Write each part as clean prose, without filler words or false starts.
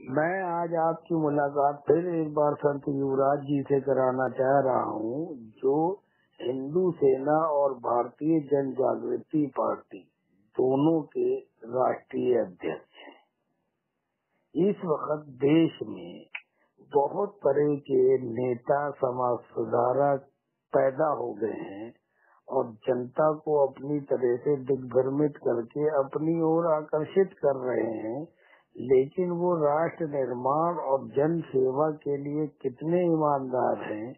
मैं आज आपकी मुलाकात फिर एक बार संत युवराज जी से कराना चाह रहा हूँ, जो हिंदू सेना और भारतीय जन जागृति पार्टी दोनों के राष्ट्रीय अध्यक्ष हैं। इस वक्त देश में बहुत तरह के नेता, समाज सुधारक पैदा हो गए हैं और जनता को अपनी तरह से दिग्भ्रमित करके अपनी ओर आकर्षित कर रहे हैं, लेकिन वो राष्ट्र निर्माण और जन सेवा के लिए कितने ईमानदार हैं,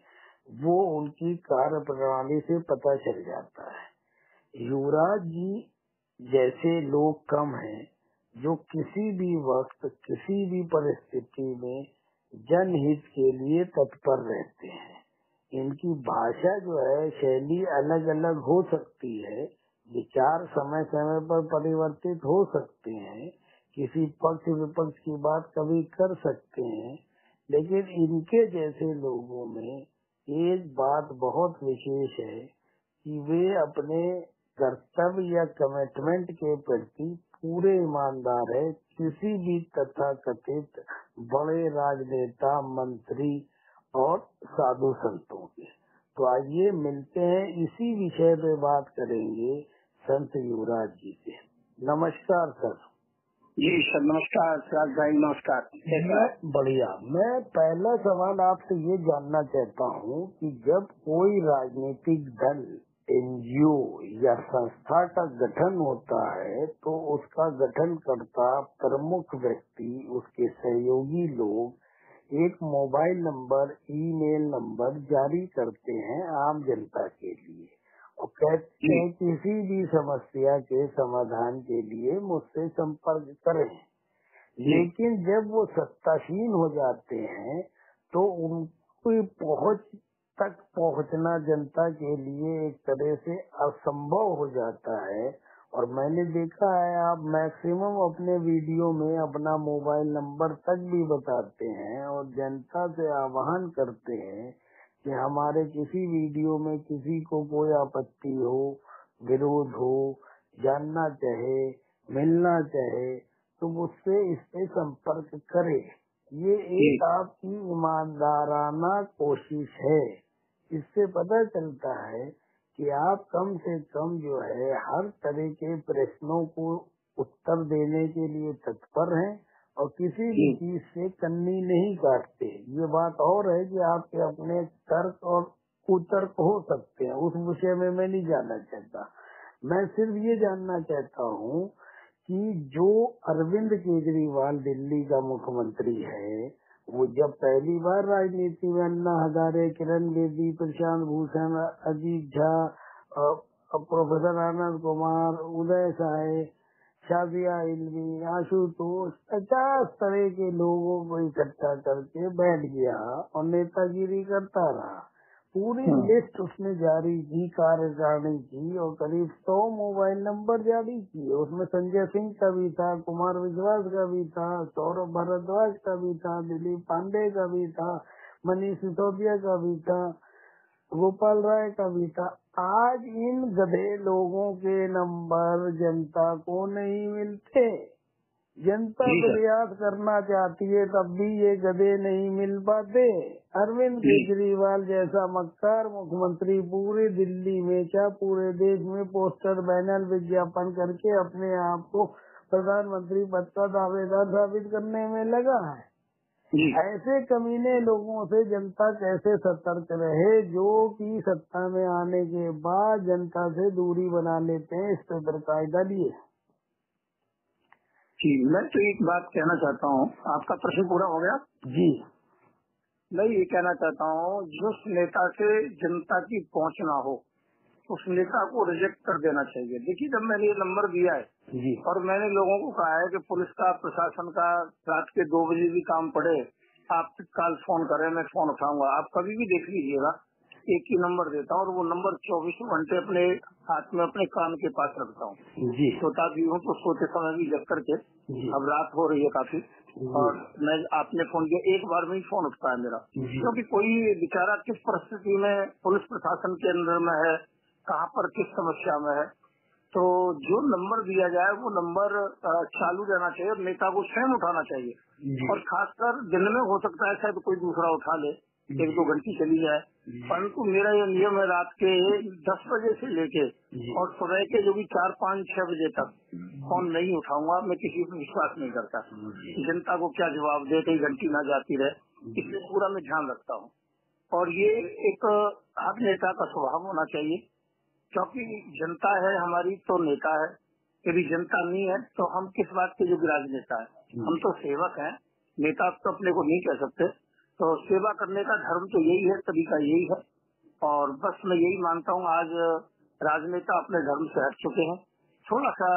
वो उनकी कार्य प्रणाली से पता चल जाता है। युवराज जी जैसे लोग कम हैं जो किसी भी वक्त, किसी भी परिस्थिति में जनहित के लिए तत्पर रहते हैं। इनकी भाषा जो है, शैली अलग अलग हो सकती है, विचार समय समय पर परिवर्तित हो सकते हैं, किसी पक्ष विपक्ष की बात कभी कर सकते हैं, लेकिन इनके जैसे लोगों में एक बात बहुत विशेष है कि वे अपने कर्तव्य या कमिटमेंट के प्रति पूरे ईमानदार है, किसी भी तथाकथित बड़े राजनेता, मंत्री और साधु संतों के। तो आइए मिलते हैं, इसी विषय पे बात करेंगे संत युवराज जी से। नमस्कार सर। जी सर, नमस्कार सिराज भाई, नमस्कार। बढ़िया। मैं पहला सवाल आपसे ये जानना चाहता हूँ कि जब कोई राजनीतिक दल, एनजीओ या संस्था का गठन होता है तो उसका गठनकर्ता, प्रमुख व्यक्ति, उसके सहयोगी लोग एक मोबाइल नंबर, ईमेल नंबर जारी करते हैं आम जनता के लिए और कहते हैं किसी भी समस्या के समाधान के लिए मुझसे संपर्क करें। लेकिन जब वो सत्तासीन हो जाते हैं तो उनकी पहुंच तक पहुंचना जनता के लिए एक तरह से असंभव हो जाता है। और मैंने देखा है, आप मैक्सिमम अपने वीडियो में अपना मोबाइल नंबर तक भी बताते हैं और जनता से आह्वान करते हैं कि हमारे किसी वीडियो में किसी को कोई आपत्ति हो, विरोध हो, जानना चाहे, मिलना चाहे तो मुझसे इस पे संपर्क करे। ये एक आपकी ईमानदाराना कोशिश है। इससे पता चलता है कि आप कम से कम जो है हर तरह के प्रश्नों को उत्तर देने के लिए तत्पर हैं और किसी भी चीज से कन्नी नहीं काटते। ये बात और है कि आपके अपने तर्क और कुतर्क हो सकते हैं, उस विषय में मैं नहीं जानना चाहता। मैं सिर्फ ये जानना चाहता हूँ कि जो अरविंद केजरीवाल दिल्ली का मुख्यमंत्री है, वो जब पहली बार राजनीति में अन्ना हजारे, किरण बेदी, प्रशांत भूषण, अजीत झा, प्रोफेसर आनंद कुमार, उदय साय, शादिया इल्मी, आशुतोष, 50 तरह के लोगों को इकट्ठा करके बैठ गया और नेतागिरी करता रहा। पूरी लिस्ट उसने जारी की, कार्यकारिणी की और करीब 100 मोबाइल नंबर जारी किए। उसमें संजय सिंह का भी था, कुमार विश्वास का भी था, सौरभ भारद्वाज का भी था, दिलीप पांडे का भी था, मनीष सिसोदिया का भी था, गोपाल राय का भी था। आज इन गधे लोगों के नंबर जनता को नहीं मिलते। जनता प्रयास करना चाहती है तब भी ये गधे नहीं मिल पाते। अरविंद केजरीवाल जैसा मक्कार मुख्यमंत्री पूरे दिल्ली में, क्या पूरे देश में पोस्टर, बैनर, विज्ञापन करके अपने आप को प्रधानमंत्री पद का दावेदार साबित करने में लगा है। ऐसे कमीने लोगों से जनता कैसे सतर्क रहे, जो कि सत्ता में आने के बाद जनता से दूरी बना लेते हैं। इस पे बकायदा लिए जी, मैं तो एक बात कहना चाहता हूँ। आपका प्रश्न पूरा हो गया? जी। मैं ये कहना चाहता हूँ, जिस नेता से जनता की पहुँच ना हो उस नेता को रिजेक्ट कर देना चाहिए। देखिए, जब मैंने ये नंबर दिया है जी, और मैंने लोगों को कहा है कि पुलिस का, प्रशासन का रात के 2 बजे भी काम पड़े, आप तत्काल फोन करें, मैं फोन उठाऊंगा। आप कभी भी देख लीजिएगा, एक ही नंबर देता हूँ और वो नंबर 24 घंटे अपने हाथ में, अपने कान के पास रखता हूँ। सोता भी हूँ तो सोते समय भी जग करके। अब रात हो रही है काफी और मैं, आपने फोन किया, एक बार में ही फोन उठता है मेरा, क्योंकि कोई बेचारा किस परिस्थिति में पुलिस प्रशासन के अंदर में है, कहाँ पर किस समस्या में है, तो जो नंबर दिया जाए वो नंबर चालू रहना चाहिए और नेता को स्वयं उठाना चाहिए। और खासकर दिन में हो सकता है शायद कोई दूसरा उठा ले, 1-2 घंटी चली जाए, परंतु मेरा ये नियम है रात के 10 बजे से लेके और सुबह के जो भी 4, 5, 6 बजे तक फोन नहीं उठाऊंगा। मैं किसी पर विश्वास नहीं करता, जनता को क्या जवाब दे, कहीं घंटी ना जाती रहे, इसलिए पूरा मैं ध्यान रखता हूँ। और ये एक हर नेता का स्वभाव होना चाहिए, क्योंकि जनता है हमारी तो नेता है, यदि जनता नहीं है तो हम किस बात के जो राजनेता है। हम तो सेवक हैं, नेता तो अपने को नहीं कह सकते। तो सेवा करने का धर्म तो यही है, तरीका यही है। और बस मैं यही मानता हूँ, आज राजनेता अपने धर्म से हट चुके हैं। थोड़ा सा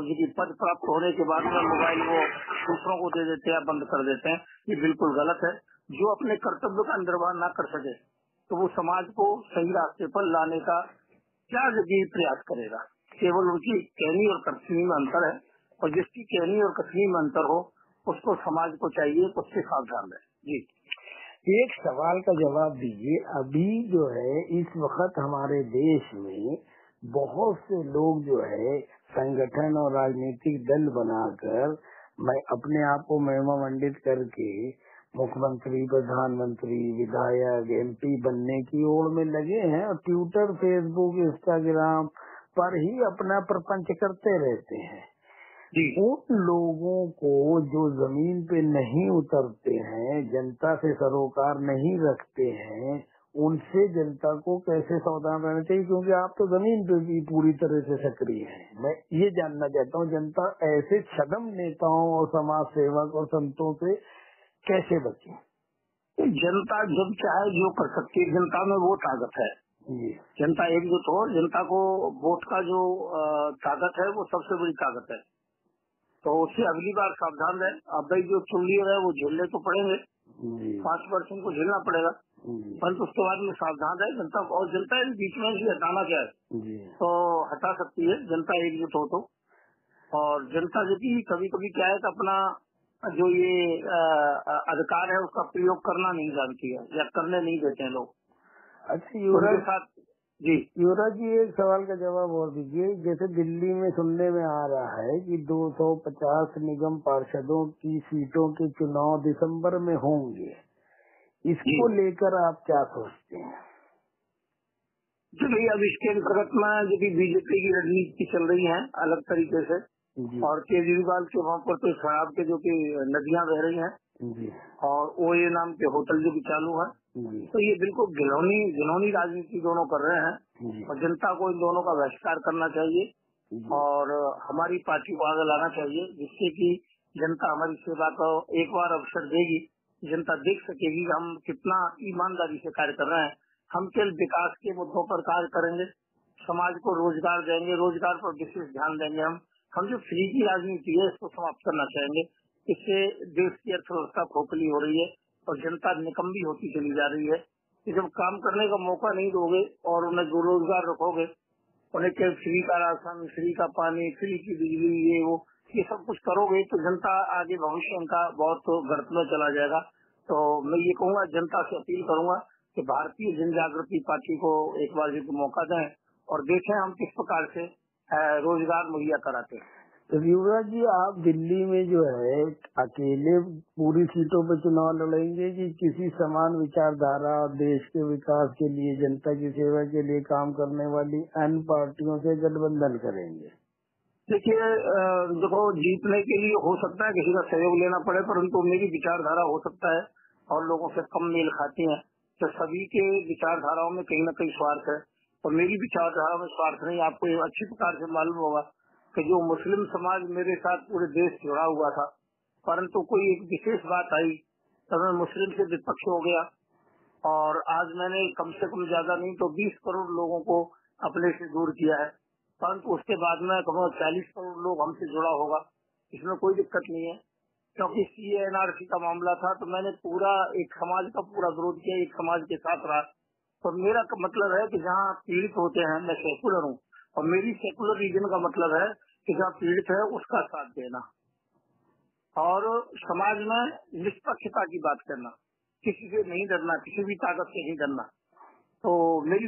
यदि पद प्राप्त होने के बाद में मोबाइल वो दूसरों को दे देते हैं, बंद कर देते हैं, ये बिल्कुल गलत है। जो अपने कर्तव्य का निर्वाह न कर सके तो वो समाज को सही रास्ते पर लाने का क्या जगह प्रयास करेगा। केवल उनकी कहनी और कथनी में अंतर है, और जिसकी कहनी और कथनी में अंतर हो उसको समाज को चाहिए उससे सावधान रहे। जी, एक सवाल का जवाब दीजिए। अभी जो है इस वक्त हमारे देश में बहुत से लोग जो है संगठन और राजनीतिक दल बनाकर मैं अपने आप को महिमा मंडित करके मुख्यमंत्री, प्रधानमंत्री, विधायक, MP बनने की ओर में लगे हैं और ट्विटर, फेसबुक, इंस्टाग्राम पर ही अपना प्रपंच करते रहते हैं। उन लोगों को जो जमीन पे नहीं उतरते हैं, जनता से सरोकार नहीं रखते हैं, उनसे जनता को कैसे सावधान रहना चाहिए? क्योंकि आप तो जमीन पे भी पूरी तरह से सक्रिय हैं। मैं ये जानना चाहता हूँ, जनता ऐसे छद्म नेताओं और समाज सेवक और संतों से कैसे बचे? जनता जब चाहे जो कर सकती है, जनता में वो ताकत है। जनता एकजुट हो, जनता को वोट का जो ताकत है वो सबसे बड़ी ताकत है। तो उससे अगली बार सावधान रहे। अब भाई जो चुन लिए रहे वो झेलने तो पड़ेंगे, 5% को झेलना पड़ेगा, परंतु उसके बाद में सावधान रहे जनता को। और जनता इस बीच में ही हटाना क्या है तो हटा सकती है, जनता एकजुट हो तो। और जनता यदि कभी कभी क्या है कि अपना जो ये अधिकार है उसका प्रयोग करना नहीं जानती है या करने नहीं देते हैं लोग। अच्छा युवराज साथ जी, युवराज जी एक सवाल का जवाब और दीजिए। जैसे दिल्ली में सुनने में आ रहा है कि 250 निगम पार्षदों की सीटों के चुनाव दिसंबर में होंगे, इसको लेकर आप क्या सोचते हैं? जी भैया, अब इसके अंतर्गत में यदि बीजेपी की रणनीति चल रही है अलग तरीके से, और केजरीवाल के वहाँ पर तो शराब के जो की नदियां बह रही हैं और ओए नाम के होटल जो भी चालू है, तो ये बिल्कुल घिनौनी राजनीति दोनों कर रहे हैं। और जनता को इन दोनों का बहिष्कार करना चाहिए और हमारी पार्टी को आगे लाना चाहिए, जिससे कि जनता हमारी सेवा को एक बार अवसर देगी। जनता देख सकेगी कि हम कितना ईमानदारी से कार्य कर रहे हैं। हम केवल विकास के मुद्दों पर कार्य करेंगे, समाज को रोजगार देंगे, रोजगार पर विशेष ध्यान देंगे। हम जो फ्री की राजनीति है इसको समाप्त करना चाहेंगे। इससे देश की अर्थव्यवस्था खोखली हो रही है और जनता निकम्मी होती चली जा रही है। जब काम करने का मौका नहीं दोगे और उन्हें रोजगार रखोगे, उन्हें केवल फ्री का राशन, फ्री का पानी, फ्री की बिजली, ये सब कुछ करोगे तो जनता आगे भविष्य उनका बहुत गर्त में चला जाएगा। तो मैं ये कहूँगा, जनता से अपील करूंगा कि भारतीय जन जागृति पार्टी को एक बार जो मौका दें और देखें हम किस प्रकार से रोजगार मुहैया कराते हैं। तो युवराज जी, आप दिल्ली में जो है अकेले पूरी सीटों पर चुनाव लड़ेंगे कि किसी समान विचारधारा और देश के विकास के लिए, जनता की सेवा के लिए काम करने वाली अन्य पार्टियों से गठबंधन करेंगे? देखिए, देखो, जीतने के लिए हो सकता है किसी का सहयोग लेना पड़े, परंतु मेरी विचारधारा हो सकता है और लोगों से कम मेल खाती है। तो सभी के विचारधाराओं में कहीं न कहीं स्वार्थ है और मेरी विचारधारा में स्वार्थ नहीं। आपको ये अच्छी प्रकार से मालूम होगा कि जो मुस्लिम समाज मेरे साथ पूरे देश जुड़ा हुआ था, परंतु कोई एक विशेष बात आई तो मैं मुस्लिम से विपक्ष हो गया और आज मैंने कम से कम ज्यादा नहीं तो 20 करोड़ लोगों को अपने से दूर किया है। परंतु उसके बाद में 40 करोड़ लोग हमसे जुड़ा होगा, इसमें कोई दिक्कत नहीं है। क्योंकि CA/NRC का मामला था तो मैंने पूरा एक समाज का पूरा विरोध किया, एक समाज के साथ रहा। तो मेरा मतलब है कि जहाँ पीड़ित होते हैं, मैं सेकुलर हूँ और मेरी सेकुलर रीजन का मतलब है कि जहाँ पीड़ित है उसका साथ देना और समाज में निष्पक्षता की बात करना, किसी से नहीं डरना, किसी भी ताकत से नहीं डरना। तो मेरी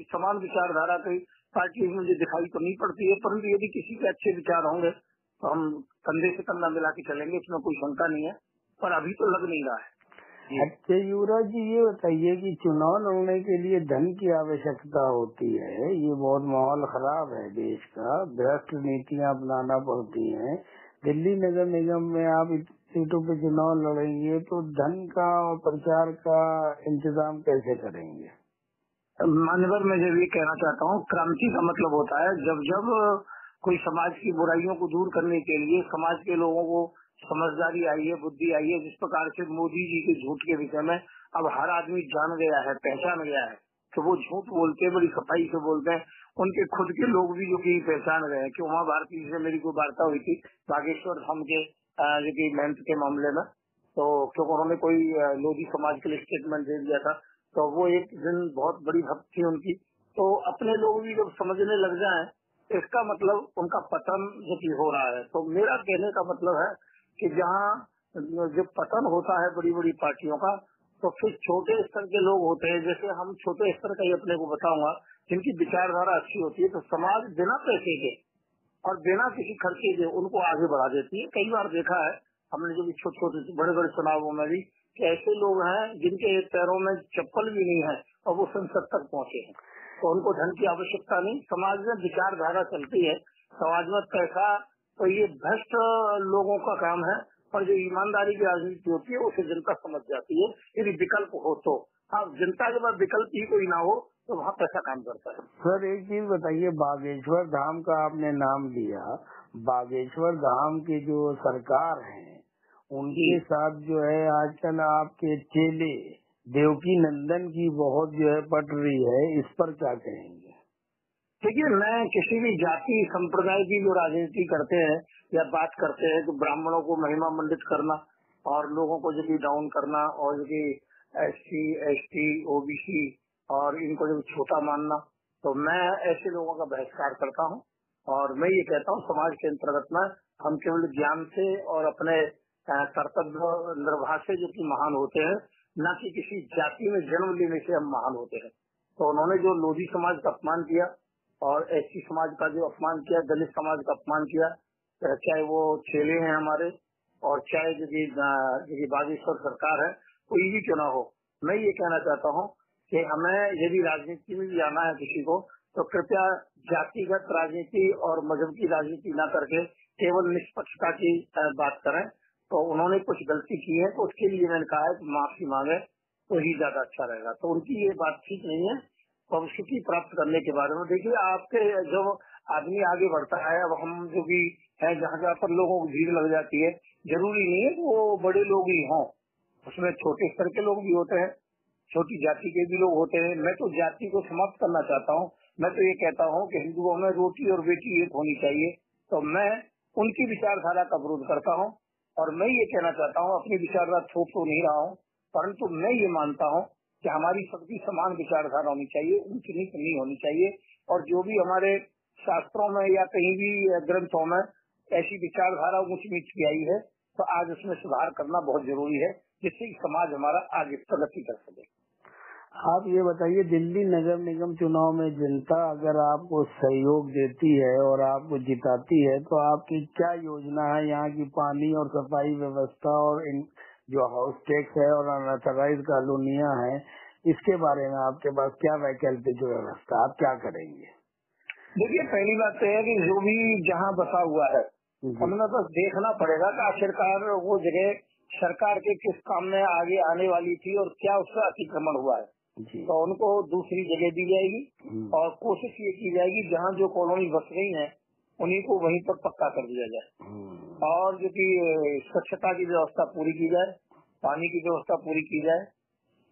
समान विचारधारा की पार्टी मुझे दिखाई तो नहीं पड़ती है, परंतु यदि किसी के अच्छे विचार होंगे तो हम कंधे से कंधा मिला के चलेंगे, इसमें कोई शंका नहीं है, पर अभी तो लग नहीं रहा है। अच्छा युवराज जी, ये बताइए कि चुनाव लड़ने के लिए धन की आवश्यकता होती है, ये बहुत माहौल खराब है देश का, भ्रष्ट नीतियां अपनाना पड़ती हैं। दिल्ली नगर निगम में आप सीटों पे चुनाव लड़ेंगे तो धन का और प्रचार का इंतजाम कैसे करेंगे? मान्यवर, मैं जब ये कहना चाहता हूँ, क्रांति का मतलब होता है जब जब कोई समाज की बुराइयों को दूर करने के लिए समाज के लोगों को समझदारी आई है, बुद्धि आई है। जिस प्रकार से मोदी जी के झूठ के विषय में अब हर आदमी जान गया है, पहचान गया है कि वो झूठ बोलते हैं, बड़ी सफाई से बोलते हैं। उनके खुद के लोग भी जो कि पहचान गए हैं कि उमा भारती से मेरी कोई वार्ता हुई थी बागेश्वर धाम के जो कि महंत के मामले में, तो क्योंकि उन्होंने कोई लोधी समाज के लिए स्टेटमेंट दे दिया था, तो वो एक दिन बहुत बड़ी भक्त थी उनकी। तो अपने लोग भी जब समझने लग जाएं, इसका मतलब उनका पतन जो कि हो रहा है। तो मेरा कहने का मतलब है कि जहाँ जब पतन होता है बड़ी बड़ी पार्टियों का, तो फिर छोटे स्तर के लोग होते हैं, जैसे हम छोटे स्तर का ही अपने को बताऊंगा, जिनकी विचारधारा अच्छी होती है, तो समाज बिना पैसे के और बिना किसी खर्चे के उनको आगे बढ़ा देती है। कई बार देखा है हमने, जो भी छोटे छोटे बड़े बड़े चुनावों में भी, कि ऐसे लोग हैं जिनके पैरों में चप्पल भी नहीं है और वो संसद तक पहुँचे हैं। तो उनको धन की आवश्यकता नहीं, समाज में विचारधारा चलती है, समाज में पैसा तो ये भ्रष्ट लोगों का काम है, और जो ईमानदारी की राजनीति होती है उसे जनता समझ जाती है। यदि विकल्प हो तो, हाँ, जनता के पास विकल्प ही कोई ना हो तो वहाँ पैसा काम करता है। सर एक चीज बताइए, बागेश्वर धाम का आपने नाम लिया, बागेश्वर धाम की जो सरकार है उनके साथ जो है आजकल आपके चेले देवकी नंदन की बहुत जो है पट रही है, इस पर क्या कहेंगे? देखिए, मैं किसी भी जाति संप्रदाय की जो राजनीति करते हैं या बात करते हैं, तो ब्राह्मणों को महिमा मंडित करना और लोगों को जो डाउन करना, और जो SC ST OBC और इनको जो छोटा मानना, तो मैं ऐसे लोगों का बहिष्कार करता हूं। और मैं ये कहता हूं, समाज के अंतर्गत में हम केवल ज्ञान से और अपने कर्तव्य निर्वाह से जो कि महान होते हैं, न कि किसी जाति में जन्म लेने से हम महान होते हैं। तो उन्होंने जो लोधी समाज का अपमान किया और SC समाज का जो अपमान किया, दलित समाज का अपमान किया, चाहे वो चेले हैं हमारे और चाहे जो बागेश्वर सरकार है, कोई भी क्यों ना हो, मैं ये कहना चाहता हूँ कि हमें यदि राजनीति में भी आना है किसी को, तो कृपया जातिगत राजनीति और मजहब की राजनीति न करके केवल निष्पक्षता की बात करें। तो उन्होंने कुछ गलती की है तो उसके लिए मैंने कहा है कि माफी मांगे तो ही ज्यादा अच्छा रहेगा। तो उनकी ये बात ठीक नहीं है। पब्लिसिटी प्राप्त करने के बारे में देखिए, आपके जब आदमी आगे बढ़ता है, अब हम जो भी है जहाँ जहाँ पर लोगों की भीड़ लग जाती है, जरूरी नहीं है वो बड़े लोग ही हों, उसमें छोटे स्तर के लोग भी होते हैं, छोटी जाति के भी लोग होते हैं। मैं तो जाति को समाप्त करना चाहता हूँ। मैं तो ये कहता हूँ कि हिंदुओं में रोटी और बेटी एक होनी चाहिए। तो मैं उनकी विचारधारा का विरोध करता हूँ, और मैं ये कहना चाहता हूँ, अपनी विचारधारा थोप तो नहीं रहा हूँ, परंतु मैं ये मानता हूँ कि हमारी सबकी समान विचारधारा होनी चाहिए, ऊंच नीच नहीं होनी चाहिए। और जो भी हमारे शास्त्रों में या कहीं भी ग्रंथों में ऐसी विचारधारा ऊंच नीच की आई है, तो आज उसमें सुधार करना बहुत जरूरी है, जिससे समाज हमारा आगे प्रगति कर सके। आप ये बताइए, दिल्ली नगर निगम चुनाव में जनता अगर आपको सहयोग देती है और आपको जिताती है, तो आपकी क्या योजना है यहाँ की पानी और सफाई व्यवस्था और इन जो हाउस टैक्स है और अनऑथराइज्ड कॉलोनियां हैं, इसके बारे में आपके पास क्या वैकल्पिक व्यवस्था, आप क्या करेंगे? देखिए, पहली बात तो है कि जो भी जहाँ बसा हुआ है, हमें बस देखना पड़ेगा कि आखिरकार वो जगह सरकार के किस काम में आगे आने वाली थी और क्या उसका अतिक्रमण हुआ है। तो उनको दूसरी जगह दी जाएगी और कोशिश ये की जाएगी जहाँ जो कॉलोनी बस गई है उन्हीं को वहीं पर पक्का कर दिया जाए, और जो कि स्वच्छता की व्यवस्था पूरी की जाए, पानी की व्यवस्था पूरी की जाए,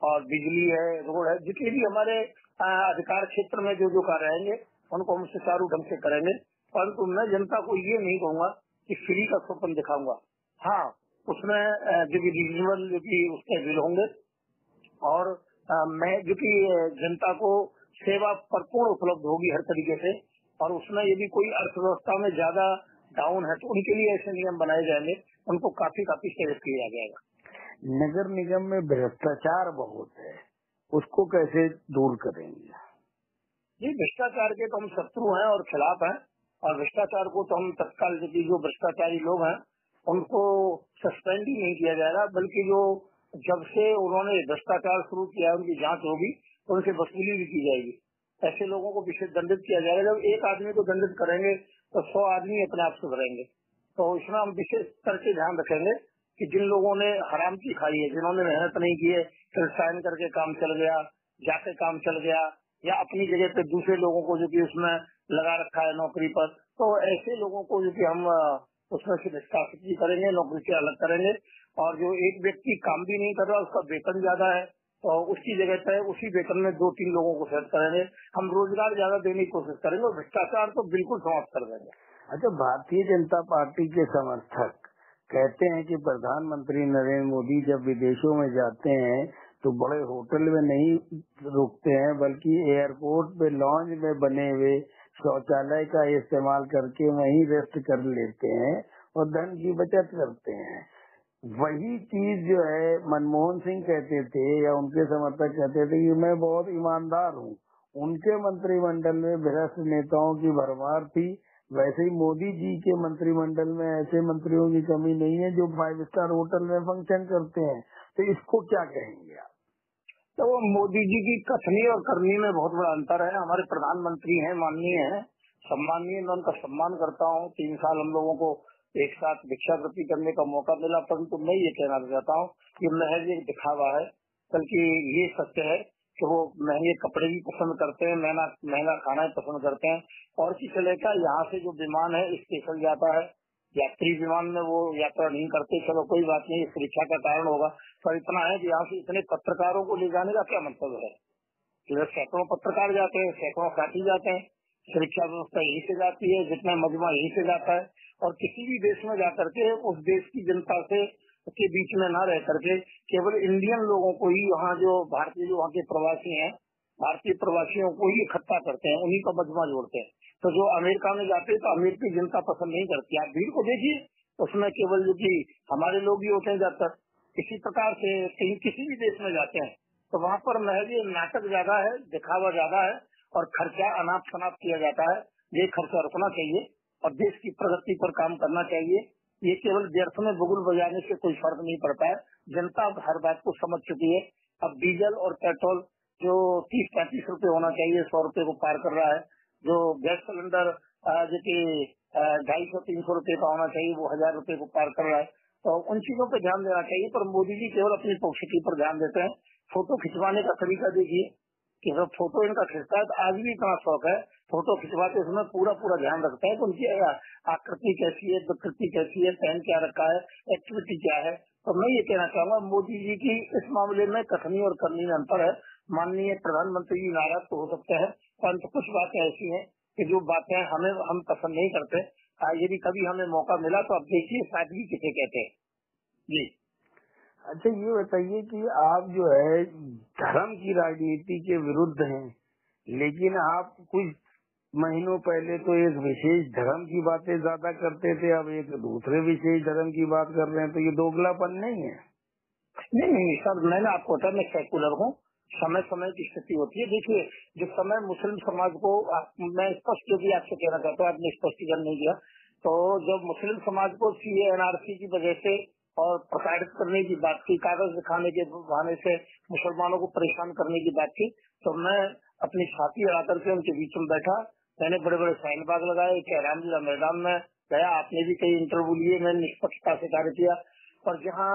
और बिजली है, रोड है, जितने भी हमारे अधिकार क्षेत्र में जो कार्य रहेंगे उनको हम सुचारू ढंग से करेंगे। परंतु मैं जनता को ये नहीं कहूँगा कि फ्री का स्वप्न दिखाऊंगा। हाँ, उसमें जो भी रीजनेबल जो कि उसके बिल होंगे, और मैं जो कि जनता को सेवा भरपूर उपलब्ध होगी हर तरीके से, और उसमें यदि कोई अर्थव्यवस्था में ज्यादा डाउन है तो उनके लिए ऐसे नियम बनाए जाएंगे, उनको काफी सहयोग किया जाएगा। नगर निगम में भ्रष्टाचार बहुत है, उसको कैसे दूर करेंगे? जी, भ्रष्टाचार के तो हम शत्रु हैं और खिलाफ हैं, और भ्रष्टाचार को तो हम तत्काल जो भ्रष्टाचारी लोग हैं उनको सस्पेंड ही नहीं किया जाएगा, बल्कि जो जब से उन्होंने भ्रष्टाचार शुरू किया उनकी जांच होगी, उनसे वसूली भी की जाएगी। ऐसे लोगों को विशेष दंडित किया जाएगा। जब एक आदमी को दंडित करेंगे तो 100 आदमी अपने आप सुधरेंगे। तो इसमें हम विशेष करके ध्यान रखेंगे कि जिन लोगों ने हराम की खाई है, जिन्होंने मेहनत नहीं की है, फिर साइन करके काम चल गया, जाके काम चल गया, या अपनी जगह पे दूसरे लोगों को जो कि उसमें लगा रखा है नौकरी पर, तो ऐसे लोगों को जो कि हम उसमें से निष्कासित भी करेंगे, नौकरी से अलग करेंगे। और जो एक व्यक्ति काम भी नहीं कर रहा, उसका वेतन ज्यादा है, तो उसकी जगह पे उसी वेतन में 2-3 लोगों को सेट करेंगे। हम रोजगार ज्यादा देने की कोशिश करेंगे और भ्रष्टाचार तो बिल्कुल समाप्त कर देंगे। अच्छा, भारतीय जनता पार्टी के समर्थक कहते हैं कि प्रधानमंत्री नरेंद्र मोदी जब विदेशों में जाते हैं तो बड़े होटल में नहीं रुकते हैं, बल्कि एयरपोर्ट पे लॉन्ज में बने हुए शौचालय का इस्तेमाल करके वहीं रेस्ट कर लेते हैं और धन की बचत करते हैं। वही चीज जो है मनमोहन सिंह कहते थे या उनके समर्थक कहते थे कि मैं बहुत ईमानदार हूँ। उनके मंत्रिमंडल में भ्रष्ट नेताओं की भरमार थी। वैसे ही मोदी जी के मंत्रिमंडल में ऐसे मंत्रियों की कमी नहीं है जो 5 स्टार होटल में फंक्शन करते हैं। तो इसको क्या कहेंगे आप? तो वो मोदी जी की कथनी और करनी में बहुत बड़ा अंतर है। हमारे प्रधानमंत्री हैं, माननीय हैं, सम्मानीय, मैं उनका सम्मान करता हूँ। 3 साल हम लोगों को एक साथ भिक्षावृत्ति करने का मौका मिला, परंतु मैं ये कहना चाहता हूँ कि महज एक दिखावा है, बल्कि ये सत्य है कि वो महंगे कपड़े भी पसंद करते हैं, महंगा खाना भी पसंद करते हैं। और की चले का यहाँ से जो विमान है स्टेशन जाता है, यात्री विमान में वो यात्रा नहीं करते, चलो कोई बात नहीं, सुरक्षा का कारण होगा। पर इतना है कि यहाँ से इतने पत्रकारों को ले जाने का क्या मतलब है? इधर सैकड़ों पत्रकार जाते हैं, सैकड़ों साथी जाते हैं, सुरक्षा व्यवस्था यहीं से जाती है, जितना मजमा यहीं से जाता है। और किसी भी देश में जाकर के उस देश की जनता से के बीच में न रह करके केवल इंडियन लोगों को ही, वहाँ जो भारतीय जो वहाँ के प्रवासी हैं, भारतीय प्रवासियों को ही इकट्ठा करते हैं, उन्हीं का मजमा जोड़ते हैं। तो जो अमेरिका में जाते हैं तो अमेरिकी जनता पसंद नहीं करती। आप भीड़ को देखिए, उसमें केवल जो की हमारे लोग ही होते हैं ज्यादातर। इसी प्रकार से कहीं किसी भी देश में जाते हैं तो वहाँ पर महज ये नाटक ज्यादा है, दिखावा ज्यादा है, और खर्चा अनाप शनाप किया जाता है। ये खर्चा रुकना चाहिए और देश की प्रगति पर काम करना चाहिए। ये केवल व्यर्थ में बुगुल बजाने से कोई फर्क नहीं पड़ता है। जनता हर बात को समझ चुकी है। अब डीजल और पेट्रोल जो 30-35 रुपए होना चाहिए, 100 रुपए को पार कर रहा है। जो गैस सिलेंडर जो की 250-300 रुपए का होना चाहिए, वो 1000 रुपए को पार कर रहा है। तो उन चीजों पर ध्यान देना चाहिए। पर मोदी जी केवल अपनी पॉपुलैरिटी पर ध्यान देते हैं। फोटो खिंचवाने का तरीका देखिए कि जब फोटो इनका खिंचता है तो आज भी इतना शौक है, फोटो खिंचवाते उसमें पूरा ध्यान रखता है कि उनकी आकृति कैसी है, विकृति कैसी है, पहन क्या रखा है, एक्टिविटी क्या है। तो मैं ये कहना चाहूंगा मोदी जी की इस मामले में कथनी और करनी में अंतर है। माननीय प्रधानमंत्री जी नाराज तो हो सकते हैं, परंतु कुछ बातें ऐसी हैं कि जो बातें हम पसंद नहीं करते। यदि कभी हमें मौका मिला तो आप देखिए सादगी किसे कहते हैं। जी अच्छा, ये बताइए कि आप जो है धर्म की राजनीति के विरुद्ध हैं, लेकिन आप कुछ महीनों पहले तो एक विशेष धर्म की बातें ज्यादा करते थे, अब एक दूसरे विशेष धर्म की बात कर रहे हैं, तो ये दोगलापन नहीं है? नहीं सर, मैंने आपको बताया मैं सेकुलर हूँ। समय समय की स्थिति होती है। देखिए, जिस समय मुस्लिम समाज को मैं स्पष्ट जो भी आपसे कहना चाहता हूँ, आपने स्पष्टीकरण नहीं किया। तो जब मुस्लिम समाज को सीए एनआरसी की वजह से और प्रताड़ित करने की बात की, कागज दिखाने के बहाने से मुसलमानों को परेशान करने की बात की, तो मैं अपनी छाती अड़ा करके उनके बीच में बैठा। मैंने बड़े बड़े साइन बाग लगाए, रामलीला मैदान में गया, आपने भी कई इंटरव्यू लिए, मैंने निष्पक्षता से कार्य किया। और जहाँ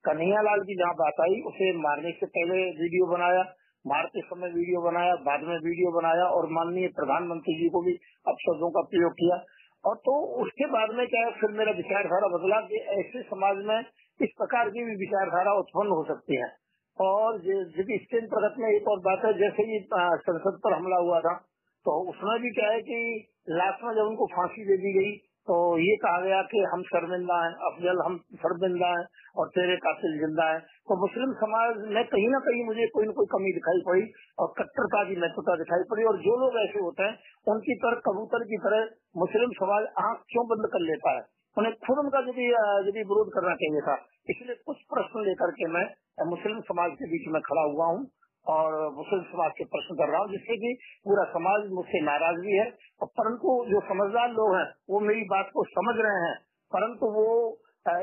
कन्हैयालाल की जहाँ बात आई, उसे मारने से पहले वीडियो बनाया, मारते समय वीडियो बनाया, बाद में वीडियो बनाया, और माननीय प्रधानमंत्री जी को भी अपशब्दों का प्रयोग किया। और तो उसके बाद में क्या है, फिर मेरा विचारधारा बदला कि ऐसे समाज में इस प्रकार की भी विचारधारा उत्पन्न हो सकती है। और स्टेन प्रगत में एक और बात है, जैसे ही संसद पर हमला हुआ था तो उसमें भी क्या है कि लास्ट में जब उनको फांसी दे दी गई तो ये कहा गया कि हम शर्मिंदा हैं, अफजल हम शर्मिंदा हैं और तेरे कातिल जिंदा है। तो मुस्लिम समाज में कहीं ना कहीं मुझे कोई न कोई कमी दिखाई पड़ी और कट्टरता की महत्वता दिखाई पड़ी। और जो लोग ऐसे होते हैं उनकी तरह कबूतर की तरह मुस्लिम समाज आंख क्यों बंद कर लेता है? उन्हें खुद उनका यदि विरोध करना चाहिए था। इसलिए कुछ प्रश्न लेकर के मैं मुस्लिम समाज के बीच में खड़ा हुआ हूँ और मुस्लिम समाज के प्रश्न कर रहा हूँ, जिससे कि पूरा समाज मुझसे नाराज भी है। और परंतु जो समझदार लोग हैं वो मेरी बात को समझ रहे हैं, परंतु वो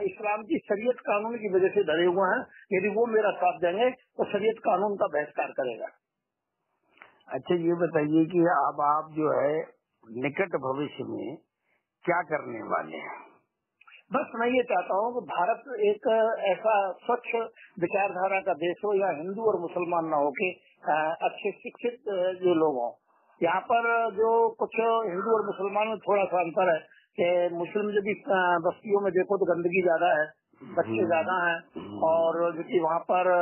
इस्लाम की शरीयत कानून की वजह से डरे हुए हैं। यदि वो मेरा साथ देंगे तो शरीयत कानून का बहिष्कार करेगा। अच्छा, ये बताइए कि अब आप जो है निकट भविष्य में क्या करने वाले हैं? बस मैं ये चाहता हूँ कि भारत एक ऐसा स्वच्छ विचारधारा का देश हो, या हिंदू और मुसलमान ना हो के अच्छे शिक्षित जो लोग हों। यहाँ पर जो कुछ हिंदू और मुसलमान में थोड़ा सा अंतर है कि मुस्लिम जो भी बस्तियों में देखो तो गंदगी ज्यादा है, बच्चे ज्यादा हैं, और जो कि वहाँ पर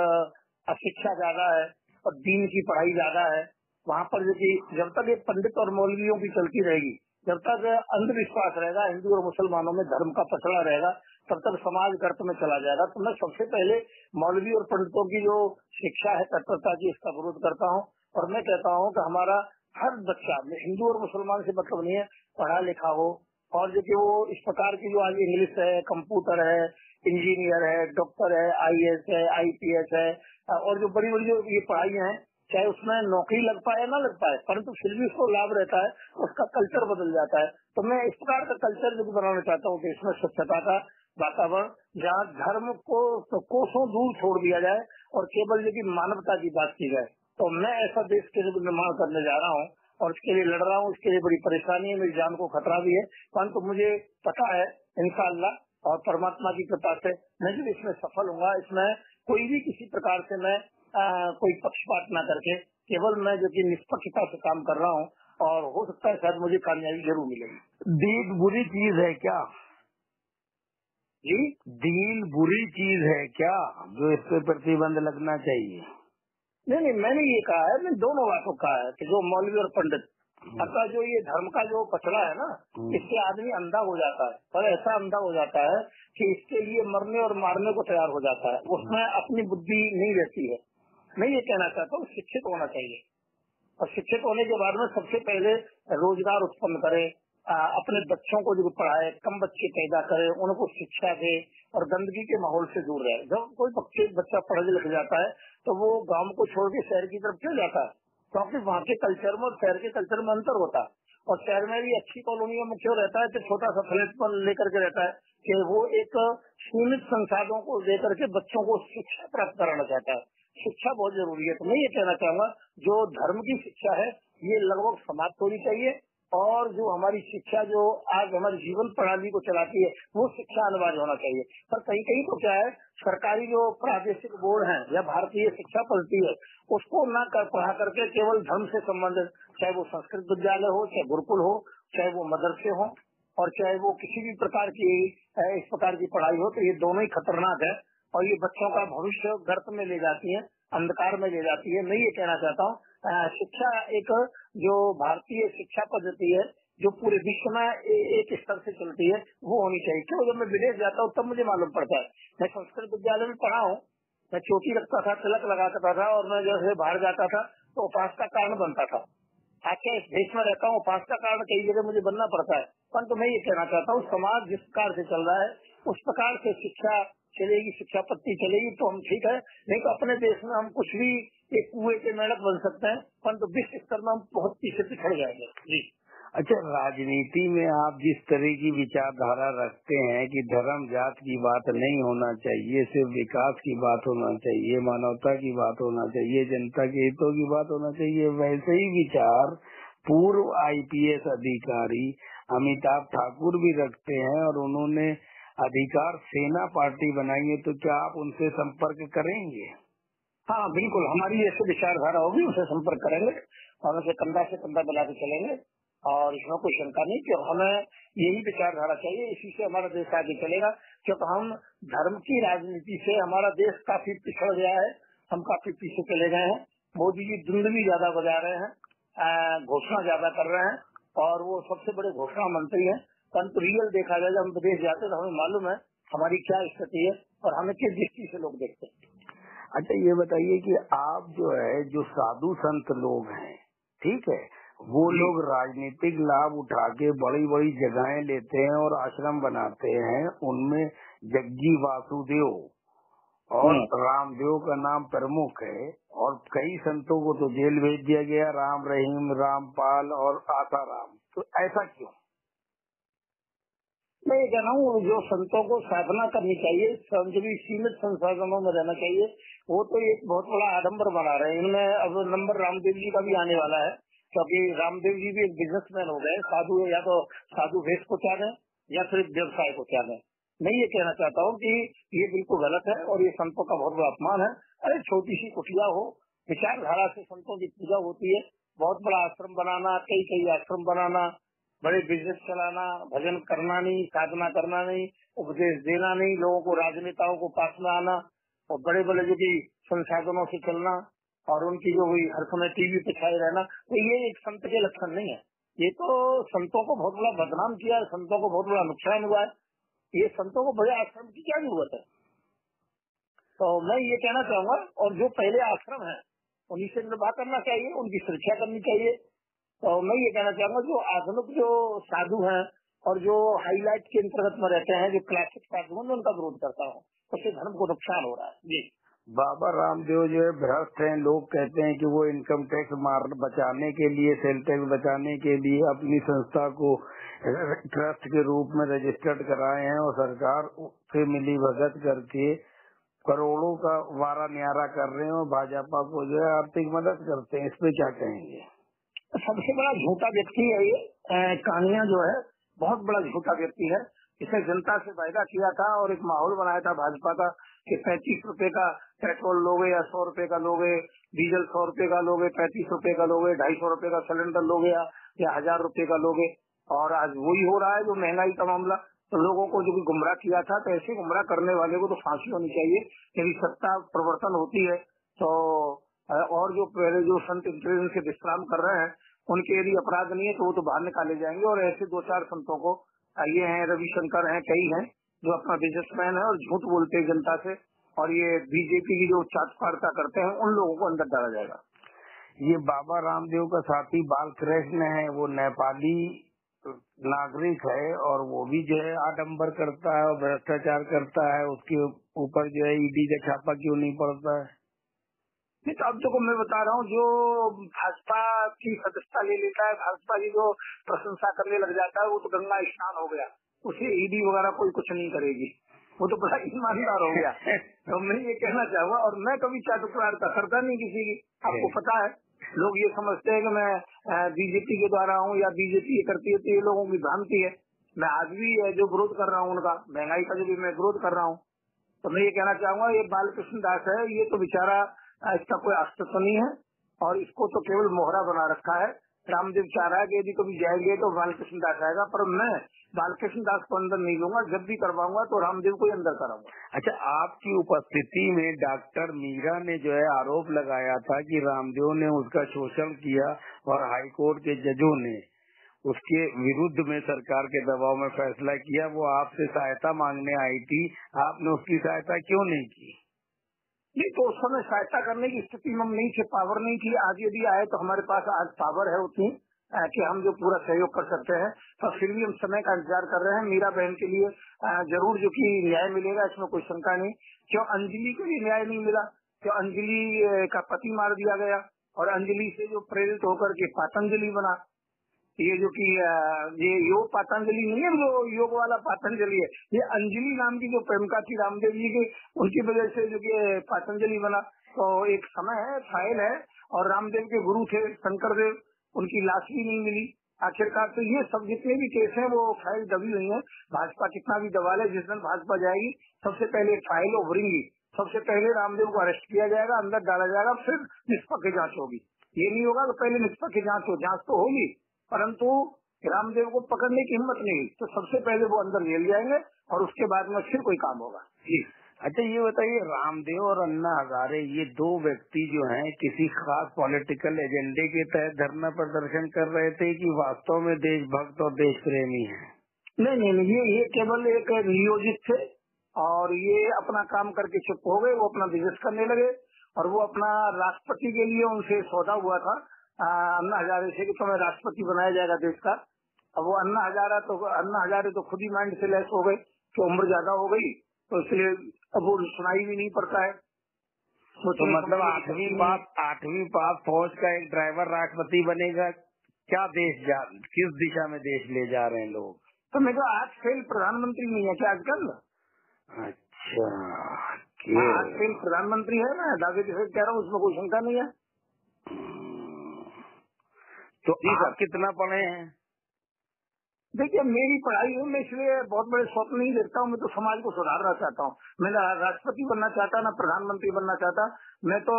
अशिक्षा ज्यादा है और दीन की पढ़ाई ज्यादा है। वहाँ पर जो कि जब तक ये पंडित और मौलवियों की चलती रहेगी, जब तक अंधविश्वास रहेगा, हिंदू और मुसलमानों में धर्म का पसड़ा रहेगा, तब तक समाज गर्त में चला जाएगा। तो मैं सबसे पहले मौलवी और पंडितों की जो शिक्षा है, कट्टरता की, इसका विरोध करता हूँ। और मैं कहता हूँ कि हमारा हर बच्चा, हिंदू और मुसलमान से मतलब नहीं है, पढ़ा लिखा हो, और जो कि वो इस प्रकार की जो आज इंग्लिश है, कंप्यूटर है, इंजीनियर है, डॉक्टर है, IAS है, IPS है, और जो बड़ी बड़ी जो ये पढ़ाई है, चाहे उसमें नौकरी लग पाए ना लग पाए, परंतु फिर भी उसको लाभ रहता है, उसका कल्चर बदल जाता है। तो मैं इस प्रकार का कल्चर जो बनाना चाहता हूँ कि इसमें स्वच्छता का वातावरण, जहाँ धर्म को तो कोसों दूर छोड़ दिया जाए और केवल जो कि मानवता की बात की जाए। तो मैं ऐसा देश के निर्माण करने जा रहा हूँ और इसके लिए लड़ रहा हूँ। इसके लिए बड़ी परेशानी है, मेरी जान को खतरा भी है, परंतु मुझे पता है इंशाअल्लाह और परमात्मा की कृपा से मैं जब इसमें सफल होऊंगा, इसमें कोई भी किसी प्रकार से मैं कोई पक्षपात ना करके केवल मैं जो कि निष्पक्षता से काम कर रहा हूँ, और हो सकता है शायद मुझे कामयाबी जरूर मिलेगी। दीन बुरी चीज है क्या? जी, दीन बुरी चीज है क्या जो इस पे प्रतिबंध लगना चाहिए? नहीं, मैंने ये कहा है, मैं दोनों बातों कहा है कि जो मौलवी और पंडित, अतः जो ये धर्म का जो पछड़ा है ना, इससे आदमी अंधा हो जाता है, और ऐसा अंधा हो जाता है कि इसके लिए मरने और मारने को तैयार हो जाता है, उसमें अपनी बुद्धि नहीं रहती है। मैं ये कहना चाहता हूँ शिक्षित होना चाहिए, और शिक्षित होने के बाद में सबसे पहले रोजगार उत्पन्न करे, अपने बच्चों को जो पढ़ाए, कम बच्चे पैदा करे, उनको शिक्षा दे और गंदगी के माहौल से दूर रहे। जब कोई बच्चा पढ़ लिख जाता है तो वो गांव को छोड़ के शहर की तरफ क्यों जाता है? क्योंकि वहाँ के कल्चर में और शहर के कल्चर में अंतर होता है। और शहर में भी अच्छी कॉलोनियों में क्यों रहता है कि छोटा सा फ्लैट पर लेकर के रहता है कि वो एक सीमित संसाधनों को लेकर के बच्चों को शिक्षा प्राप्त कराना चाहता है। शिक्षा बहुत जरूरी है। तो मैं ये कहना चाहूंगा जो धर्म की शिक्षा है ये लगभग समाप्त होनी चाहिए, और जो हमारी शिक्षा जो आज हमारी जीवन प्रणाली को चलाती है वो शिक्षा अनिवार्य होना चाहिए। पर कहीं कहीं तो क्या है, सरकारी जो प्रादेशिक बोर्ड है या भारतीय शिक्षा पद्धति है उसको न कर पढ़ा करके केवल धर्म से संबंधित, चाहे वो संस्कृत विद्यालय हो, चाहे गुरुकुल हो, चाहे वो मदरसे हो, और चाहे वो किसी भी प्रकार की इस प्रकार की पढ़ाई हो, तो ये दोनों ही खतरनाक है और ये बच्चों का भविष्य गर्त में ले जाती है, अंधकार में ले जाती है। मैं ये कहना चाहता हूँ शिक्षा एक जो भारतीय शिक्षा पद्धति है जो पूरे विश्व में एक स्तर से चलती है वो होनी चाहिए। क्यों, जब मैं विदेश जाता हूँ तब मुझे मालूम पड़ता है। मैं संस्कृत विद्यालय में पढ़ा हूँ, मैं चोटी रखता था, तिलक लगाता था, और मैं जैसे बाहर जाता था तो उपास का कारण बनता था। अच्छा, इस देश में रहता हूँ, उपास का कारण कई जगह मुझे बनना पड़ता है। परंतु मैं ये कहना चाहता हूँ समाज जिस प्रकार से चल रहा है उस प्रकार से शिक्षा चलेगी, शिक्षा पद्धति चलेगी तो हम ठीक है। नहीं तो अपने देश में हम कुछ भी एक कुएं के मेढक बन सकते हैं, परंतु विश्व स्तर में हम बहुत पीछे पिछड़ जाएंगे। जी। अच्छा, राजनीति में आप जिस तरह की विचारधारा रखते हैं कि धर्म जात की बात नहीं होना चाहिए, सिर्फ विकास की बात होना चाहिए, मानवता की बात होना चाहिए, जनता के हितों की बात होना चाहिए, वैसे ही विचार पूर्व IPS अधिकारी अमिताभ ठाकुर भी रखते हैं और उन्होंने अधिकार सेना पार्टी बनाई है। तो क्या आप उनसे संपर्क करेंगे? हाँ बिल्कुल, हमारी ऐसे विचारधारा होगी, उनसे संपर्क करेंगे और उनसे कंधा से कंधा मिला के चलेंगे, और इसमें कोई शंका नहीं कि हमें यही विचारधारा चाहिए, इसी से हमारा देश आगे चलेगा। क्योंकि हम धर्म की राजनीति से हमारा देश काफी पिछड़ गया है, हम काफी पीछे चले गए हैं। मोदी जी धुंधली ज्यादा बजा रहे हैं, घोषणा ज्यादा कर रहे हैं, और वो सबसे बड़े घोषणा मंत्री हैं, परंतु रियल देखा जाए जब हम विदेश जाते तो हमें मालूम है हमारी क्या स्थिति है और हमें किस दृष्टि से लोग देखते हैं। अच्छा, ये बताइए कि आप जो है जो साधु संत लोग हैं, ठीक है, वो लोग राजनीतिक लाभ उठा के बड़ी बड़ी जगहें लेते हैं और आश्रम बनाते हैं, उनमें जग्गी वासुदेव और रामदेव का नाम प्रमुख है और कई संतों को तो जेल भेज दिया गया, राम रहीम, रामपाल और आसाराम, तो ऐसा क्यों? मैं ये कह रहा हूँ जो संतों को साधना करनी चाहिए, भी सीमित संसाधनों में रहना चाहिए। वो तो एक बहुत बड़ा आडंबर बना रहे हैं। इनमें अब नंबर रामदेव जी का भी आने वाला है, क्योंकि रामदेव जी भी एक बिजनेसमैन हो गए। साधु या तो साधु भेष को त्यागें या फिर व्यवसाय को त्यागें। मैं ये कहना चाहता हूँ कि ये बिल्कुल गलत है और ये संतों का बहुत बड़ा अपमान है। अरे छोटी सी कुटिया हो, विचारधारा से संतों की पूजा होती है। बहुत बड़ा आश्रम बनाना, कई आश्रम बनाना, बड़े बिजनेस चलाना, भजन करना नहीं, साधना करना नहीं, उपदेश देना नहीं, लोगों को राजनेताओं को पास में आना और बड़े बड़े जो की संसाधनों से चलना और उनकी जो हुई हर समय टीवी पे छाए रहना, तो ये एक संत के लक्षण नहीं है। ये तो संतों को बहुत बड़ा बदनाम किया है, संतों को बहुत बड़ा नुकसान हुआ है। ये संतों को बड़े आश्रम की क्या जरूरत है? तो मैं ये कहना चाहूंगा, और जो पहले आश्रम है उन्हीं से निर्वाह करना चाहिए, उनकी सुरक्षा करनी चाहिए। तो मैं ये कहना चाहूंगा जो आधुनिक जो साधु हैं और जो हाईलाइट के अंतर्गत में रहते हैं, जो क्लासिक साधु हैं, उनका विरोध करता हूँ। उससे धर्म को नुकसान हो रहा है जी। बाबा रामदेव जो है भ्रष्ट हैं। लोग कहते हैं कि वो इनकम टैक्स बचाने के लिए, सेल टैक्स बचाने के लिए अपनी संस्था को ट्रस्ट के रूप में रजिस्टर्ड कराए हैं और सरकार से मिली भगत करके करोड़ों का वारा न्यारा कर रहे हैं और भाजपा को जो है आर्थिक मदद करते हैं। इस पे क्या कहेंगे? सबसे बड़ा झूठा व्यक्ति है ये। कानिया जो है बहुत बड़ा झूठा व्यक्ति है। इसने जनता से वायदा किया था और एक माहौल बनाया था भाजपा का कि 35 रुपए का पेट्रोल लोगे या 100 रुपए का लोगे, डीजल 100 रुपए का लोगे, 35 रुपए का लोगे, 250 रुपए का सिलेंडर लोगे या 1000 रुपए का लोगे। और आज वही हो रहा है जो महंगाई का मामला। तो लोगों को जो भी गुमराह किया था, तो ऐसे गुमराह करने वाले को तो फांसी होनी चाहिए। यदि सत्ता प्रवर्तन होती है तो और जो पहले जो संत इंटेलिजेंस से विश्राम कर रहे हैं उनके यदि अपराध नहीं है तो वो तो बाहर निकाले जाएंगे। और ऐसे 2-4 संतों को, ये हैं रविशंकर हैं, कई हैं जो अपना बिजनेसमैन है और झूठ बोलते हैं जनता से, और ये बीजेपी की जो चाटुकारिता करते हैं उन लोगों को अंदर डाला जाएगा। ये बाबा रामदेव का साथी बालकृष्ण है, वो नेपाली नागरिक है और वो भी जो है आडंबर करता है और भ्रष्टाचार करता है। उसके ऊपर जो है ईडी का छापा क्यों नहीं पड़ता है? नहीं तो अब देखो मैं बता रहा हूँ, जो भाजपा की सदस्यता ले लेता है, भाजपा की जो प्रशंसा करने लग जाता है, वो तो गंगा स्नान हो गया। उसे ईडी वगैरह कोई कुछ नहीं करेगी, वो तो बड़ा ईमानदार हो गया। तो मैं ये कहना चाहूँगा, और मैं कभी चाटुकारिता करता नहीं किसी की। आपको पता है, लोग ये समझते हैं कि मैं बीजेपी के द्वारा हूँ या बीजेपी ये करती है, तो ये लोगों की भ्रांति है। मैं आज भी जो विरोध कर रहा हूँ उनका, महंगाई का जो भी मैं विरोध कर रहा हूँ। तो मैं ये कहना चाहूंगा, ये बालकृष्ण दास है, ये तो बेचारा, इसका कोई अस्तित्व नहीं है और इसको तो केवल मोहरा बना रखा है। रामदेव चाह रहा है कि यदि कभी जाएंगे तो बालकृष्ण दास आएगा, पर मैं बालकृष्ण दास को अंदर नहीं लूंगा। जब भी करवाऊंगा तो रामदेव को ही अंदर कराऊंगा। अच्छा, आपकी उपस्थिति में डॉक्टर मीरा ने जो है आरोप लगाया था कि रामदेव ने उसका शोषण किया और हाईकोर्ट के जजों ने उसके विरुद्ध में सरकार के दबाव में फैसला किया। वो आपसे सहायता मांगने आई थी, आपने उसकी सहायता क्यों नहीं की? नहीं तो उस समय सहायता करने की स्थिति में हम नहीं थे, पावर नहीं थी। आज यदि आए तो हमारे पास आज पावर है उतनी कि हम जो पूरा सहयोग कर सकते हैं। तो फिर भी हम समय का इंतजार कर रहे हैं। मीरा बहन के लिए जरूर जो कि न्याय मिलेगा, इसमें कोई शंका नहीं। क्यों अंजलि को भी न्याय नहीं मिला? क्यों अंजलि का पति मार दिया गया और अंजलि से जो प्रेरित होकर के पातंजलि बना। ये जो कि ये योग पातंजलि नहीं है, जो योग वाला पातंजलि है, ये अंजलि नाम की जो प्रेमिका थी रामदेव जी की, उनकी वजह से जो कि पातंजलि बना। तो एक समय है, फाइल है, और रामदेव के गुरु थे शंकर देव, उनकी लाश भी नहीं मिली आखिरकार। तो ये सब जितने भी केस हैं वो फाइल दबी हुई है। भाजपा कितना भी दबा ले, जिस दिन भाजपा जाएगी सबसे पहले फाइल उभरेंगी, सबसे पहले रामदेव को अरेस्ट किया जाएगा, अंदर डाला जाएगा, फिर निष्पक्ष जांच होगी। ये नहीं होगा तो पहले निष्पक्ष जांच हो, जांच तो होगी परंतु रामदेव को पकड़ने की हिम्मत नहीं हुई, तो सबसे पहले वो अंदर जेल जाएंगे और उसके बाद में फिर कोई काम होगा जी। अच्छा, ये बताइए, रामदेव और अन्ना हजारे ये दो व्यक्ति जो हैं किसी खास पॉलिटिकल एजेंडे के तहत धरना प्रदर्शन कर रहे थे कि वास्तव में देशभक्त और देश प्रेमी हैं? नहीं, ये केवल एक नियोजित थे और ये अपना काम करके चुप हो गए। वो अपना बिजनेस करने लगे और वो अपना राष्ट्रपति के लिए उनसे सौदा हुआ था अन्ना हजारे से कि तुम्हें राष्ट्रपति बनाया जाएगा देश का। अब वो अन्ना हजारे तो खुद ही माइंड से लेस हो गए कि उम्र ज्यादा हो गई, तो इसलिए अब वो सुनाई भी नहीं पड़ता है। तो मतलब 8वीं पास फौज का एक ड्राइवर राष्ट्रपति बनेगा, क्या किस दिशा में देश ले जा रहे हैं लोग। तो मैं तो 8 फेल प्रधानमंत्री नहीं है क्या आजकल? अच्छा, 8 फेल प्रधानमंत्री है ना, दावे के कह रहा हूँ, उसमें कोई शंका नहीं है। तो आप कितना पढ़े हैं? देखिए, मेरी पढ़ाई है, मैं इसलिए बहुत बड़े स्वप्न नहीं देखता हूँ। मैं तो समाज को सुधारना चाहता हूँ। मैं ना राष्ट्रपति बनना चाहता, ना प्रधानमंत्री बनना चाहता। मैं तो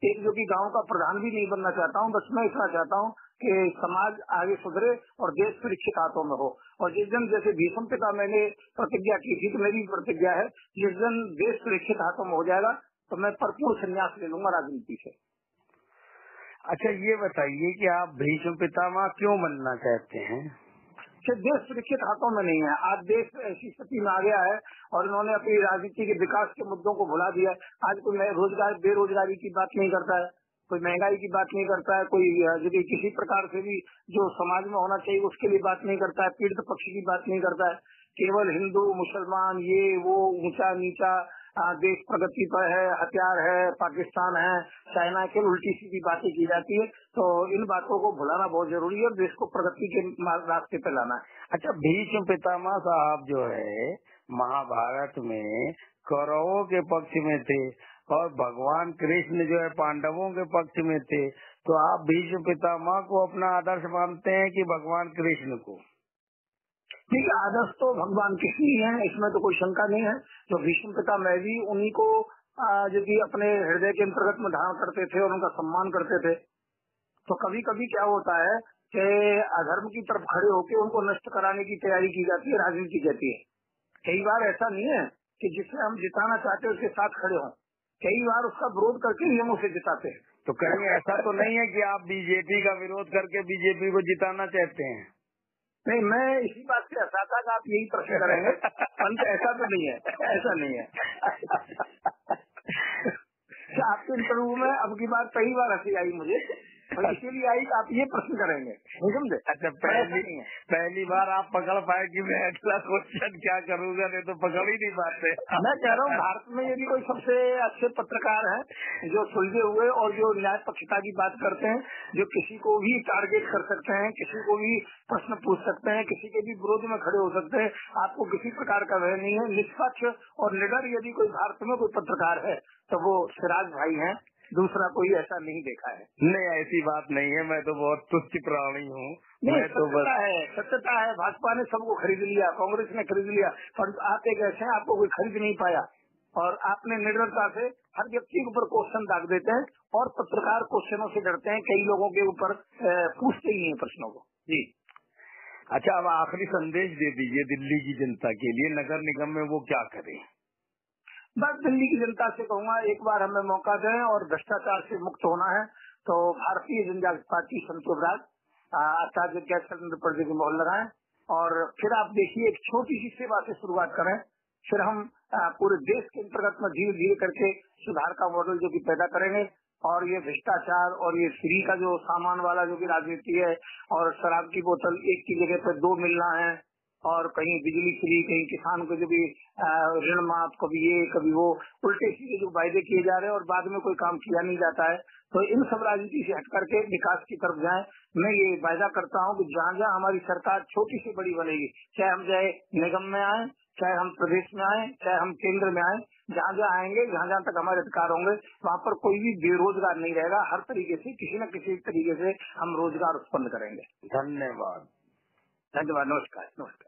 एक जो कि गांव का प्रधान भी नहीं बनना चाहता हूँ। बस मैं इतना चाहता हूँ कि समाज आगे सुधरे और देश सुरक्षित हाथों में हो। और जिस दिन, जैसे भीष्म पिता मैंने प्रतिज्ञा की थी, तो मेरी प्रतिज्ञा है, जिस दिन देश सुरक्षित हाथों में हो जाएगा तो मैं भरपूर संन्यास ले लूंगा राजनीति से। अच्छा, ये बताइए कि आप भीष्म पितामह क्यों बनना चाहते हैं? देश सुरक्षित हाथों में नहीं है। आज देश ऐसी स्थिति में आ गया है और इन्होंने अपनी राजनीति के विकास के मुद्दों को भुला दिया है। आज कोई बेरोजगारी की बात नहीं करता है, कोई महंगाई की बात नहीं करता है, कोई यदि किसी प्रकार से भी जो समाज में होना चाहिए उसके लिए बात नहीं करता है, पीड़ित पक्ष की बात नहीं करता है। केवल हिंदू मुसलमान, ये वो, ऊंचा नीचा, देश प्रगति पर है, हथियार है, पाकिस्तान है, चाइना के, उल्टी सीधी बातें की जाती है। तो इन बातों को भुलाना बहुत जरूरी है और देश को प्रगति के रास्ते पे लाना है। अच्छा, भीष्म पितामह साहब जो है महाभारत में कौरवों के पक्ष में थे और भगवान कृष्ण जो है पांडवों के पक्ष में थे, तो आप भीष्म पितामह को अपना आदर्श मानते हैं कि भगवान कृष्ण को? ठीक है, आदर्श तो भगवान कृष्ण ही है, इसमें तो कोई शंका नहीं है। जो भीष्म पितामह भी उन्हीं को जो कि अपने हृदय के अंतर्गत में धारण करते थे और उनका सम्मान करते थे। तो कभी कभी क्या होता है कि अधर्म की तरफ खड़े होकर उनको नष्ट कराने की तैयारी की जाती है, राजनीति कहती है। कई बार ऐसा नहीं है कि जिसे हम जिताना चाहते हैं उसके साथ खड़े हों, कई बार उसका विरोध करके ही हम उसे जिताते हैं। तो कहीं ऐसा तो नहीं है कि आप बीजेपी का विरोध करके बीजेपी को जिताना चाहते हैं? नहीं, मैं इसी बात से हंसा था कि आप यही प्रश्न करेंगे, परंतु ऐसा तो नहीं है, ऐसा नहीं है। आपके इंटरव्यू में अब की बार पहली बार हंसी आई मुझे, और इसीलिए आई कि आप ये प्रश्न करेंगे, नहीं समझे? अच्छा, पहली बार आप पकड़ पाए कि मैं अगला क्वेश्चन क्या करूंगा, नहीं तो पकड़ ही नहीं पाते। मैं कह रहा हूँ, भारत में यदि कोई सबसे अच्छे पत्रकार हैं जो सुलझे हुए और जो न्याय पक्षता की बात करते हैं, जो किसी को भी टारगेट कर सकते हैं, किसी को भी प्रश्न पूछ सकते हैं, किसी के भी विरोध में खड़े हो सकते हैं, आपको किसी प्रकार का भय नहीं है, निष्पक्ष और निडर यदि कोई भारत में कोई पत्रकार है तो वो सिराज भाई हैं, दूसरा कोई ऐसा नहीं देखा है। नहीं, ऐसी बात नहीं है, मैं तो बहुत तुच्छ प्राणी हूँ। नहीं, सत्यता है। भाजपा ने सबको खरीद लिया, कांग्रेस ने खरीद लिया, पर आप एक ऐसे हैं, आपको कोई खरीद नहीं पाया और आपने निडरता से हर व्यक्ति के ऊपर क्वेश्चन दाग देते हैं और पत्रकार क्वेश्चनों से डरते हैं, कई लोगों के ऊपर पूछते ही नहीं प्रश्नों को। जी अच्छा, अब आखिरी संदेश दे दीजिए दिल्ली की जनता के लिए, नगर निगम में वो क्या करें? बस दिल्ली की जनता से कहूँगा, एक बार हमें मौका दें और भ्रष्टाचार से मुक्त होना है तो भारतीय जनता पार्टी संतोषराज आचार्य गैस पर की मोहर लगाएं और फिर आप देखिए एक छोटी सी सेवा से शुरुआत करें, फिर हम पूरे देश के अंतर्गत में धीरे धीरे करके सुधार का मॉडल जो कि पैदा करेंगे और ये भ्रष्टाचार और ये फ्री का जो सामान वाला जो कि राजनीति है और शराब की बोतल एक की जगह पर 2 मिलना है और कहीं बिजली फ्री, कहीं किसान को जो भी ऋण माफ, कभी ये कभी वो, उल्टे सीधे जो वायदे किए जा रहे हैं और बाद में कोई काम किया नहीं जाता है। तो इन सब राजनीति से हट करके विकास की तरफ जाएं। मैं ये वायदा करता हूँ कि जहाँ जहाँ हमारी सरकार छोटी से बड़ी बनेगी, चाहे हम चाहे निगम में आए, चाहे हम प्रदेश में आए, चाहे हम केंद्र में आए, जहाँ जहाँ आएंगे, जहाँ जहाँ तक हमारे अधिकार होंगे, वहाँ पर कोई भी बेरोजगार नहीं रहेगा। हर तरीके से किसी न किसी तरीके से हम रोजगार उत्पन्न करेंगे। धन्यवाद। धन्यवाद। नमस्कार।